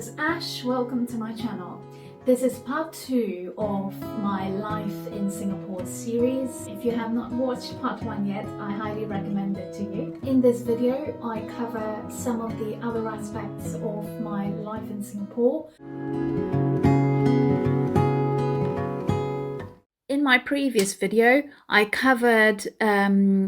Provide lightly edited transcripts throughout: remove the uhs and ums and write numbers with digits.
is Ash. Welcome to my channel. This is part 2 of my Life in Singapore series. If you have not watched part 1 yet, I highly recommend it to you. In this video, I cover some of the other aspects of my life in Singapore. In my previous video, I covered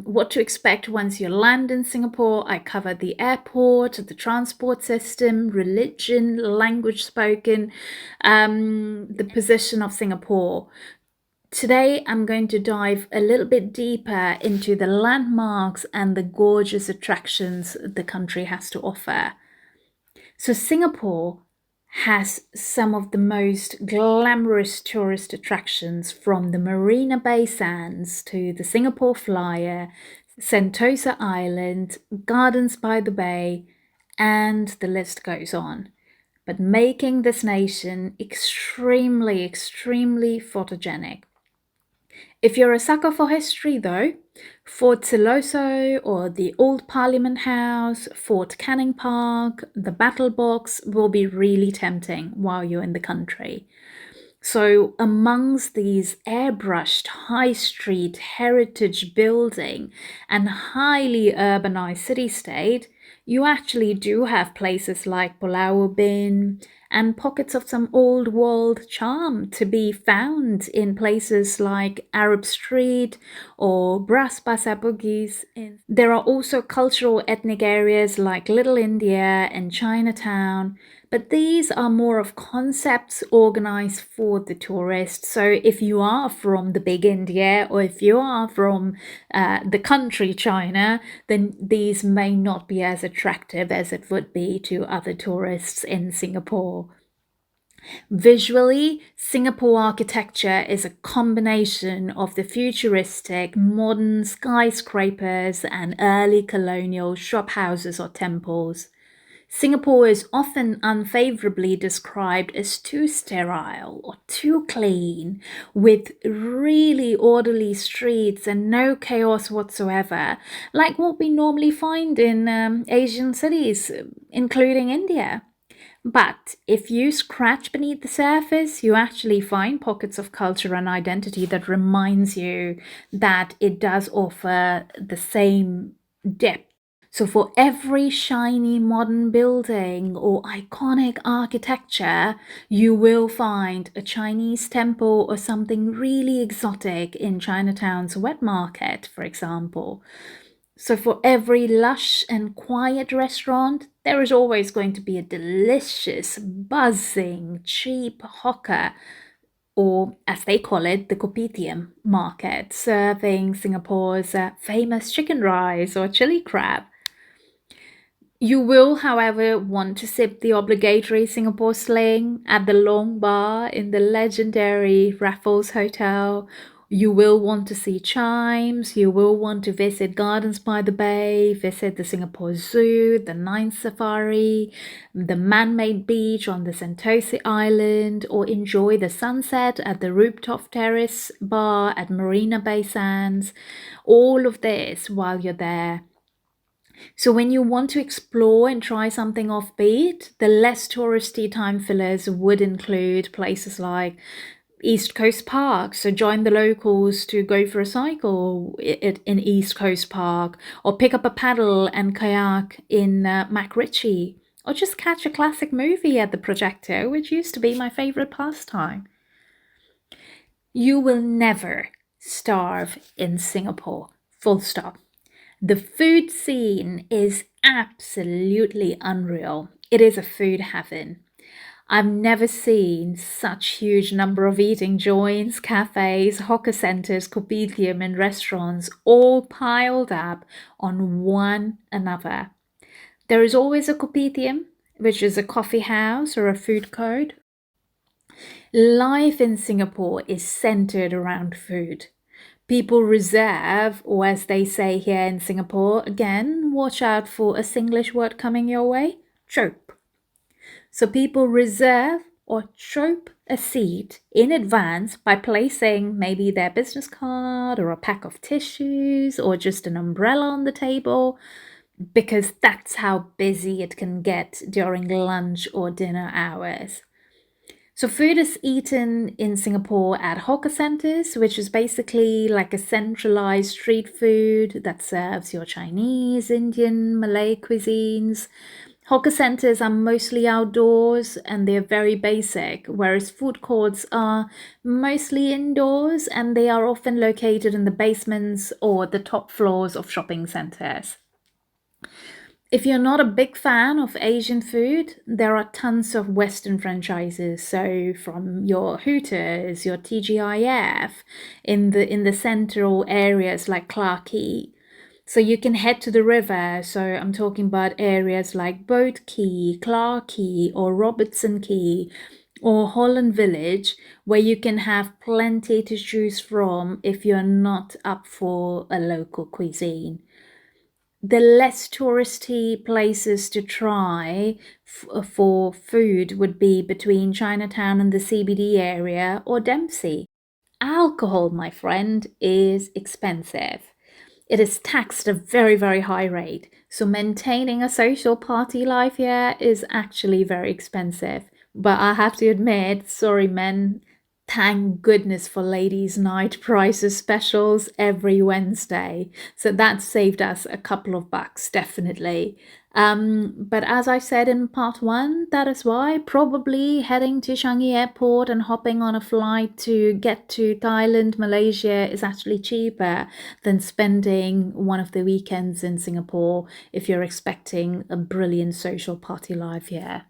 what to expect once you land in Singapore. I covered the airport, the transport system, religion, language spoken, the position of Singapore. Today, I'm going to dive a little bit deeper into the landmarks and the gorgeous attractions the country has to offer. So Singapore has some of the most glamorous tourist attractions, from the Marina Bay Sands to the Singapore Flyer, Sentosa Island, Gardens by the Bay, and the list goes on. But making this nation extremely photogenic. If you're a sucker for history though, Fort Siloso or the Old Parliament House, Fort Canning Park, the Battle Box will be really tempting while you're in the country. So amongst these airbrushed high street heritage building and highly urbanized city-state, you actually do have places like Pulau Ubin and pockets of some old world charm to be found in places like Arab Street or Bras Basah Bugis. There are also cultural ethnic areas like Little India and Chinatown, but these are more of concepts organized for the tourists. So if you are from the big India or if you are from the country China, then these may not be as attractive as it would be to other tourists in Singapore. Visually, Singapore architecture is a combination of the futuristic, modern skyscrapers and early colonial shophouses or temples. Singapore is often unfavorably described as too sterile or too clean, with really orderly streets and no chaos whatsoever, like what we normally find in Asian cities, including India. But if you scratch beneath the surface, you actually find pockets of culture and identity that reminds you that it does offer the same depth. So for every shiny modern building or iconic architecture, you will find a Chinese temple or something really exotic in Chinatown's wet market, for example. So for every lush and quiet restaurant, there is always going to be a delicious, buzzing, cheap hawker, or as they call it, the kopitiam market, serving Singapore's famous chicken rice or chili crab. You will, however, want to sip the obligatory Singapore sling at the Long Bar in the legendary Raffles Hotel. You will want to see chimes, you will want to visit Gardens by the Bay, visit the Singapore Zoo, the Ninth Safari, the man-made beach on the Sentosa Island, or enjoy the sunset at the rooftop terrace bar at Marina Bay Sands. All of this while you're there. So when you want to explore and try something offbeat, the less touristy time fillers would include places like East Coast Park. So join the locals to go for a cycle in East Coast Park, or pick up a paddle and kayak in MacRitchie, or just catch a classic movie at the projector, which used to be my favorite pastime. You will never starve in Singapore, full stop. The food scene is absolutely unreal. It is a food heaven. I've never seen such huge number of eating joints, cafes, hawker centers, kopitiam and restaurants all piled up on one another. There is always a kopitiam, which is a coffee house or a food court. Life in Singapore is centered around food. People reserve, or as they say here in Singapore, again, watch out for a Singlish word coming your way, chope. So people reserve or chope a seat in advance by placing maybe their business card or a pack of tissues or just an umbrella on the table. because that's how busy it can get during lunch or dinner hours. So food is eaten in Singapore at hawker centers, which is basically like a centralized street food that serves your Chinese, Indian, Malay cuisines. Hawker centers are mostly outdoors and they're very basic, whereas food courts are mostly indoors and they are often located in the basements or the top floors of shopping centers. If you're not a big fan of Asian food, there are tons of Western franchises. So from your Hooters, your TGIF, in the central areas like Clarke Quay. So you can head to the river. So I'm talking about areas like Boat Quay, Clarke Quay, or Robertson Quay, or Holland Village, where you can have plenty to choose from if you're not up for a local cuisine. The less touristy places to try for food would be between Chinatown and the CBD area or Dempsey. Alcohol, my friend, is expensive. It is taxed at a very, very high rate. So maintaining a social party life here is actually very expensive. But I have to admit, sorry men, thank goodness for ladies' night prices specials every Wednesday. So that saved us a couple of bucks, definitely. But as I said in part one, that is why probably heading to Changi Airport and hopping on a flight to get to Thailand, Malaysia is actually cheaper than spending one of the weekends in Singapore if you're expecting a brilliant social party life here.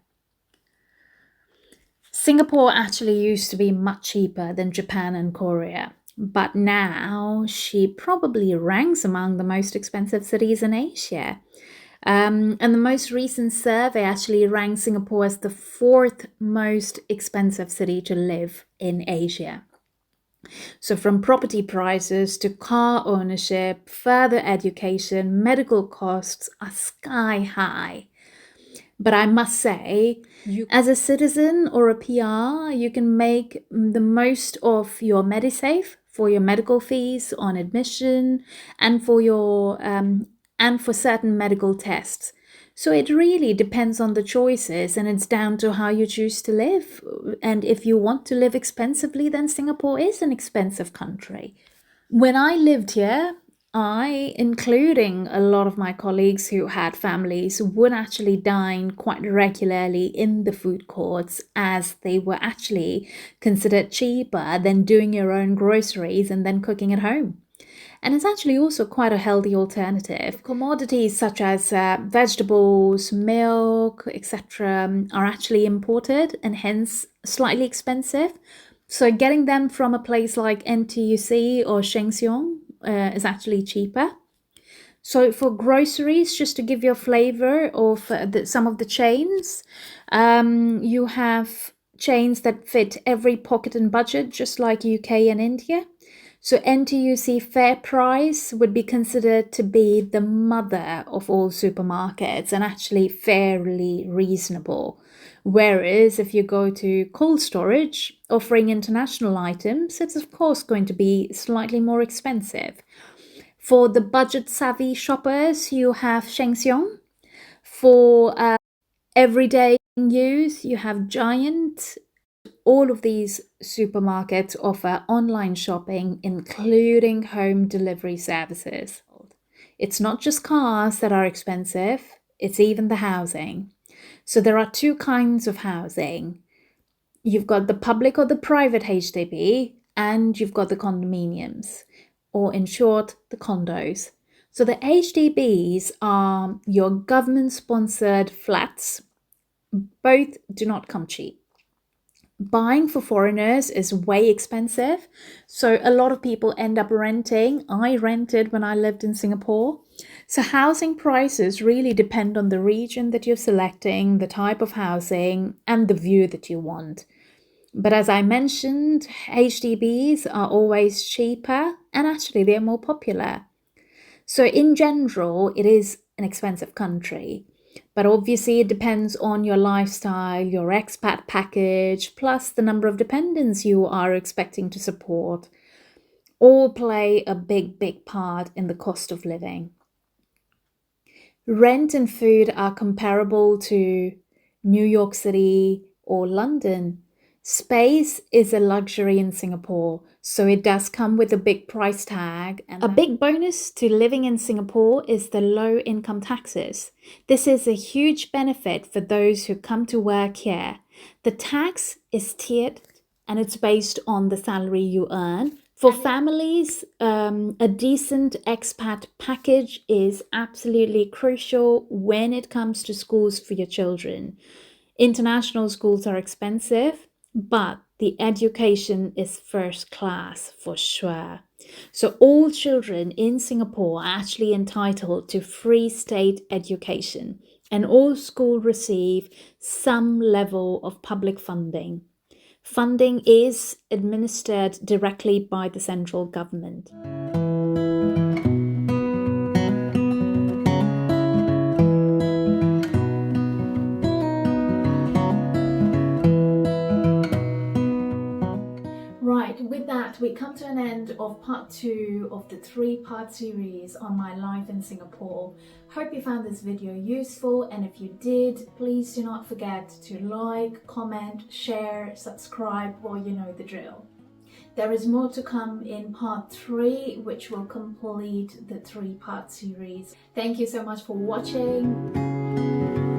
Singapore actually used to be much cheaper than Japan and Korea, but now she probably ranks among the most expensive cities in Asia. And the most recent survey actually ranked Singapore as the fourth most expensive city to live in Asia. So, from property prices to car ownership, further education, medical costs are sky high. But I must say, as a citizen or a PR, you can make the most of your MediSafe for your medical fees on admission and for your and for certain medical tests. So it really depends on the choices and it's down to how you choose to live. And if you want to live expensively, then Singapore is an expensive country. When I lived here, I, including a lot of my colleagues who had families, would actually dine quite regularly in the food courts as they were actually considered cheaper than doing your own groceries and then cooking at home. And it's actually also quite a healthy alternative. Commodities such as vegetables, milk, etc., are actually imported and hence slightly expensive. So getting them from a place like NTUC or Sheng Siong is actually cheaper. So for groceries, just to give you a flavor of some of the chains, you have chains that fit every pocket and budget, just like UK and India. So NTUC Fair Price would be considered to be the mother of all supermarkets and actually fairly reasonable. Whereas if you go to cold storage offering international items, it's of course going to be slightly more expensive. For the budget savvy shoppers, you have Sheng Siong. For everyday use, you have Giant. All of these supermarkets offer online shopping, including home delivery services. It's not just cars that are expensive, it's even the housing. So there are two kinds of housing. You've got the public or the private HDB, and you've got the condominiums, or in short, the condos. So the HDBs are your government sponsored flats. Both do not come cheap. Buying for foreigners is way expensive. So a lot of people end up renting. I rented when I lived in Singapore. So housing prices really depend on the region that you're selecting, the type of housing, and the view that you want. But as I mentioned, HDBs are always cheaper and actually they're more popular. So in general, it is an expensive country. But obviously, it depends on your lifestyle, your expat package, plus the number of dependents you are expecting to support, all play a big, big part in the cost of living. Rent and food are comparable to New York City or London. Space is a luxury in Singapore, so it does come with a big price tag. And a big bonus to living in Singapore is the low income taxes. This is a huge benefit for those who come to work here. The tax is tiered and it's based on the salary you earn. For families, a decent expat package is absolutely crucial when it comes to schools for your children. International schools are expensive, but the education is first class for sure. So all children in Singapore are actually entitled to free state education, and all schools receive some level of public funding. Funding is administered directly by the central government. Right, with that, we come to an end of part 2 of the 3-part series on my life in Singapore. Hope you found this video useful, and if you did, please do not forget to like, comment, share, subscribe, well, you know the drill. There is more to come in part 3, which will complete the 3-part series. Thank you so much for watching.